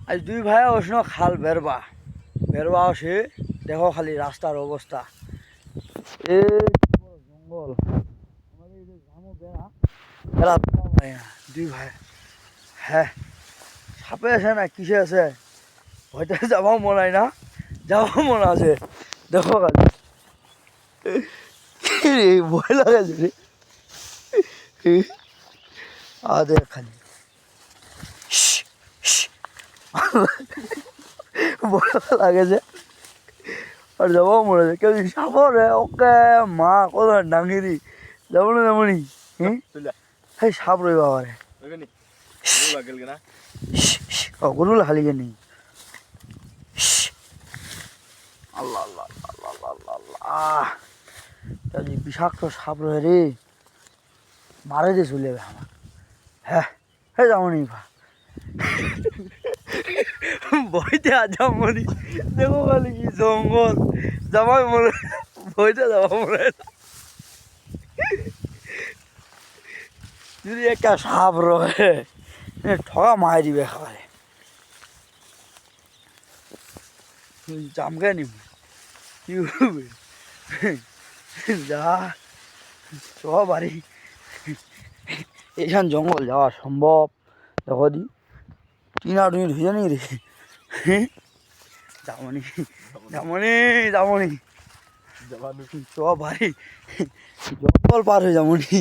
আজ দুই ভাই অবশ্য খাল বেরবা আসে দেখো খালি রাস্তার অবস্থা এ জঙ্গল আমাদের এই যে গ্রামও বেড়া দুই ভাই হ্যাঁ সাপে আছে না কিসে আছে হয়তো যাবাও মনে হয় না যাবাও মনে আছে দেখো খালি ভয় লাগে রে দেখ খালি ভয় লাগে যে আর যাবাও মনে আছে কেউ সাপরে ওকে মা কত ডাঙ্গিরি যাবো না যেমনই হ্যাঁ সাপ রই বাবারে গরুল হালিয়ে নেই আল্লাহ আল্লাহ আল্লাহ আল্লাহ আল্লাহ বিষাক্ত সাপ রয়ে রে মারে দিয়ে চলে যাবে আমার হ্যাঁ হ্যাঁ যাবনি ভা বইতে আর যাবনি দেখো খালি কি জঙ্গল যাবাই মনে বইতে যাবা মনে যদি একটা সাপ রয়ে ঠগা মারি দিবে খাবারে জামকে নিব কি করবে যা সব বাড়ি এইখান জঙ্গল যাওয়া সম্ভব দেখো দি টিনা টুনি ধুয়ে নি রে যাবনি যাবনি যাবনি সব বাড়ি জঙ্গল পার হয়ে যাবনি